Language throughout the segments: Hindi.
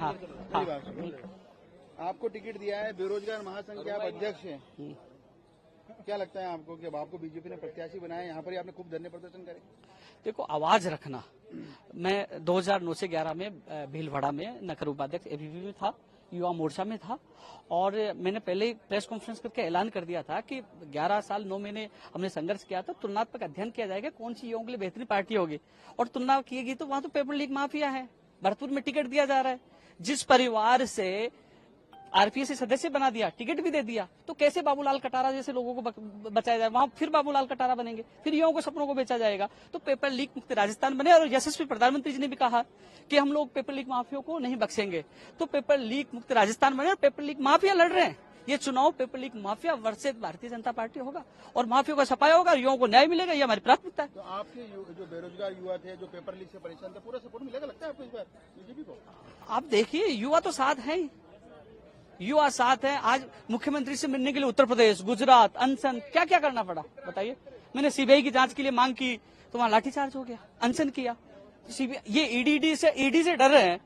हाँ मेरी बात सुनो। आपको टिकट दिया है, बेरोजगार महासंघ के आप अध्यक्ष हैं। क्या लगता है आपको कि अब आपको बीजेपी ने प्रत्याशी बनाया, यहाँ पर ही आपने खूब धरने प्रदर्शन करे? देखो, आवाज रखना। मैं 2009 से 11 में भीलवाड़ा में नगर उपाध्यक्ष एबीवी में था, युवा मोर्चा में था, और मैंने पहले प्रेस कॉन्फ्रेंस करके ऐलान कर दिया था कि 11 साल 9 महीने हमने संघर्ष किया था। तुलनात्मक अध्ययन किया जाएगा कौन सी युवाओं के लिए बेहतरीन पार्टी होगी, और तुलना किएगी तो वहां तो पेपर लीक माफिया है। भरतपुर में टिकट दिया जा रहा है, जिस परिवार से आरपीएस से सदस्य बना दिया, टिकट भी दे दिया, तो कैसे बाबूलाल कटारा जैसे लोगों को बचाया जाए? वहां फिर बाबूलाल कटारा बनेंगे, फिर युवाओं को सपनों को बेचा जाएगा। तो पेपर लीक मुक्त राजस्थान बने, और यशस्वी प्रधानमंत्री जी ने भी कहा कि हम लोग पेपर लीक माफिया को नहीं बख्शेंगे। तो पेपर लीक मुक्त राजस्थान बने, और पेपर लीक माफिया लड़ रहे हैं। ये चुनाव paper leak mafia versus Bharatiya Janata party होगा, और माफिया का सफाया होगा, युवाओं को न्याय मिलेगा। ये हमारी प्राथमिकता है। तो आपके जो बेरोजगार युवा थे, जो पेपर लीक से परेशान थे, पूरा सपोर्ट मिलेगा लगता है आपको इस बार बीजेपी को? आप देखिए, युवा तो साथ है ही, युवा साथ है। आज मुख्यमंत्री से मिलने के लिए उत्तर प्रदेश, गुजरात, अनशन, क्या क्या करना पड़ा बताइए। मैंने सीबीआई की जांच के लिए मांग की तो वहां लाठीचार्ज हो गया, अनशन किया। ये ईडी से डर रहे हैं,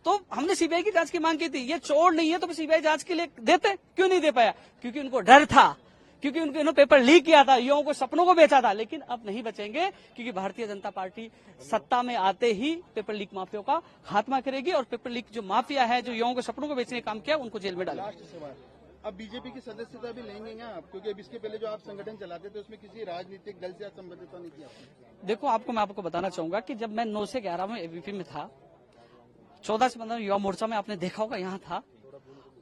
तो हमने सीबीआई की जांच की मांग की थी। ये चोर नहीं है तो सीबीआई जांच के लिए देते, क्यों नहीं दे पाया? क्योंकि उनको डर था, क्योंकि उन्होंने पेपर लीक किया था, युवाओं को सपनों को बेचा था। लेकिन अब नहीं बचेंगे, क्योंकि भारतीय जनता पार्टी सत्ता में आते ही पेपर लीक माफिया का खात्मा करेगी, और पेपर लीक जो माफिया है, जो युवाओं को सपनों को बेचने का काम किया, उनको जेल में डालेगी। लास्ट सवाल, अब बीजेपी की सदस्यता भी लेंगे क्या आप? क्योंकि अब इसके पहले जो आप संगठन चलाते थे उसमें किसी राजनीतिक दल से संबंधित नहीं थी आपने। देखो, मैं आपको बताना चाहूंगा कि जब मैं 9 से 11 में एबीपी में था, 14 से 15 युवा मोर्चा में आपने देखा होगा यहाँ था,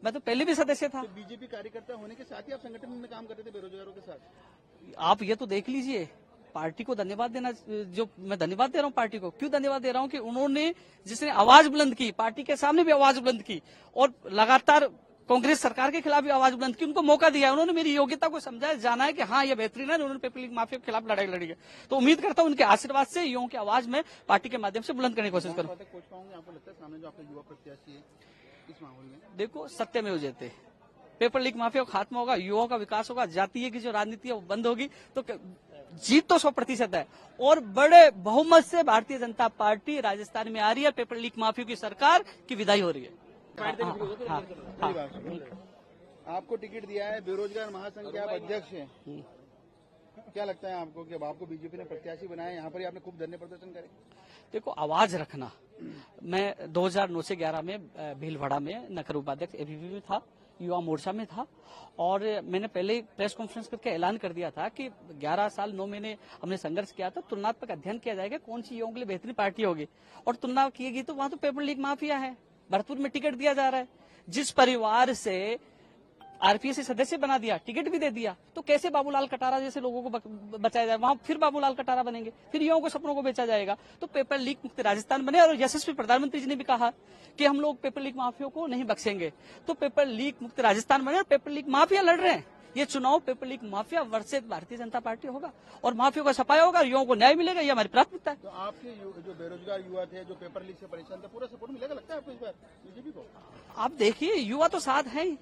मैं तो पहले भी सदस्य था। तो बीजेपी कार्यकर्ता होने के साथ ही आप संगठन में काम करते थे बेरोजगारों के साथ? आप ये तो देख लीजिए, पार्टी को धन्यवाद देना, जो मैं धन्यवाद दे रहा हूँ पार्टी को। क्यों धन्यवाद दे रहा हूँ? कि उन्होंने जिसने आवाज बुलंद की, पार्टी के सामने भी आवाज बुलंद की, और लगातार कांग्रेस सरकार के खिलाफ भी आवाज बुलंद की, उनको मौका दिया। उन्होंने मेरी योग्यता को समझा, जाना है कि हाँ ये बेहतरीन है, उन्होंने पेपर लीक माफिया के खिलाफ लड़ाई लड़ी है। तो उम्मीद करता हूँ उनके आशीर्वाद से युवाओं की आवाज में पार्टी के माध्यम से बुलंद करने की कोशिश करूँ। आपको लगता है सामने जो आपका युवा प्रत्याशी है इस माहौल में? देखो, सत्य में जयते, पेपर लीक माफिया का खात्मा होगा, युवाओं का विकास होगा, जातीय की जो राजनीति है वो बंद होगी। तो जीत तो 100% है, और बड़े बहुमत से भारतीय जनता पार्टी राजस्थान में आ रही है। पेपर लीक माफिया की सरकार की विदाई हो रही है। मेरी बात सुनो। आपको टिकट दिया है, बेरोजगार महासंघ के आप अध्यक्ष हैं। क्या लगता है आपको कि अब आपको बीजेपी ने प्रत्याशी बनाया, यहाँ पर ही आपने खूब धरने प्रदर्शन करे? देखो, आवाज रखना। मैं 2009 से 11 में भीलवाड़ा में नगर उपाध्यक्ष एबीवी में था, युवा मोर्चा में था, और मैंने पहले प्रेस कॉन्फ्रेंस करके ऐलान कर दिया था कि 11 साल 9 महीने हमने संघर्ष किया था। तुलनात्मक अध्ययन किया जाएगा कौन सी युवाओं के लिए बेहतरीन पार्टी होगी, और तुलना किएगी तो वहां तो पेपर लीक माफिया है। भरतपुर में टिकट दिया जा रहा है, जिस परिवार से आरपीएस से सदस्य बना दिया, टिकट भी दे दिया, तो कैसे बाबूलाल कटारा जैसे लोगों को बचाया जाए? वहां फिर बाबूलाल कटारा बनेंगे, फिर युवाओं को सपनों को बेचा जाएगा। तो पेपर लीक मुक्त राजस्थान बने, और यशस्वी प्रधानमंत्री जी ने भी कहा कि हम लोग पेपर लीक माफिया को नहीं बख्शेंगे। तो पेपर लीक मुक्त राजस्थान बने, और पेपर लीक माफिया लड़ रहे हैं। ये चुनाव paper leak mafia versus Bharatiya Janata party होगा, और माफिया का सफाया होगा, युवाओं को न्याय मिलेगा। ये हमारी प्राथमिकता है। तो आपके जो बेरोजगार युवा थे, जो पेपर लीक से परेशान थे, पूरा सपोर्ट मिलेगा लगता है आपको इस बार बीजेपी को? आप देखिए, युवा तो साथ है ही,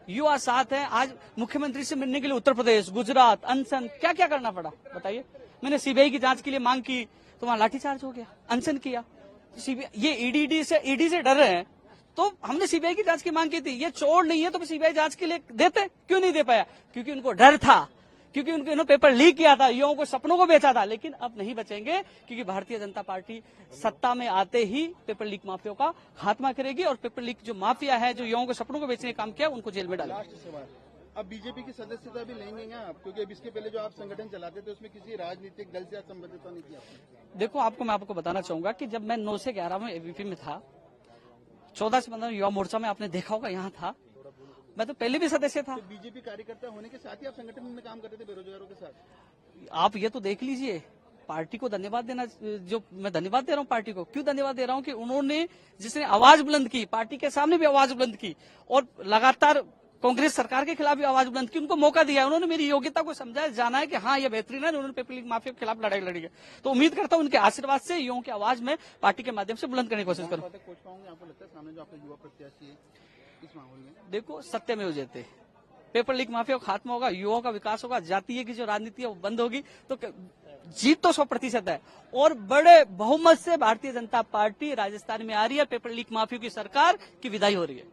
युवा साथ है। आज मुख्यमंत्री से मिलने के लिए उत्तर प्रदेश, गुजरात, अनशन, क्या क्या करना पड़ा बताइए। मैंने सीबीआई की जांच के लिए मांग की तो वहां लाठीचार्ज हो गया, अनशन किया। ये ईडी से डर रहे हैं, तो हमने सीबीआई की जांच की मांग की थी। ये चोर नहीं है तो सीबीआई जांच के लिए देते, क्यों नहीं दे पाया? क्योंकि उनको डर था, क्योंकि उन्होंने पेपर लीक किया था, युवाओं को सपनों को बेचा था। लेकिन अब नहीं बचेंगे, क्योंकि भारतीय जनता पार्टी सत्ता में आते ही पेपर लीक माफिया का खात्मा करेगी, और पेपर लीक जो माफिया है, जो युवाओं को सपनों को बेचने का काम किया, उनको जेल में डालेगी। लास्ट सवाल, अब बीजेपी की सदस्यता भी लेंगे क्या आप? क्योंकि अब इसके पहले जो आप संगठन चलाते थे उसमें किसी राजनीतिक दल से संबंधित नहीं थी आपने। देखो, मैं आपको बताना चाहूंगा कि जब मैं 9 से 11 में एबीपी में था, 14 से 15 युवा मोर्चा में आपने देखा होगा यहाँ था, मैं तो पहले भी सदस्य था। तो बीजेपी कार्यकर्ता होने के साथ ही आप संगठन में काम करते थे बेरोजगारों के साथ? आप ये तो देख लीजिए, पार्टी को धन्यवाद देना, जो मैं धन्यवाद दे रहा हूँ पार्टी को। क्यों धन्यवाद दे रहा हूँ? कि उन्होंने जिसने आवाज बुलंद की, पार्टी के सामने भी आवाज बुलंद की, और लगातार कांग्रेस सरकार के खिलाफ भी आवाज बुलंद की, उनको मौका दिया। उन्होंने मेरी योग्यता को समझा, जाना है कि हाँ ये बेहतरीन है, उन्होंने पेपर लीक माफिया के खिलाफ लड़ाई लड़ी है। तो उम्मीद करता हूँ उनके आशीर्वाद से युवाओं की आवाज में पार्टी के माध्यम से बुलंद करने की कोशिश करूँ। आपको लगता है सामने जो आपका युवा प्रत्याशी है इस माहौल में? देखो, सत्य में जयते, पेपर लीक माफिया का खात्मा होगा, युवाओं का विकास होगा, जातीय की जो राजनीति है वो बंद होगी। तो जीत तो 100% है और बड़े बहुमत से भारतीय जनता पार्टी राजस्थान में आ रही है। पेपर लीक माफियों की सरकार की विदाई हो रही है।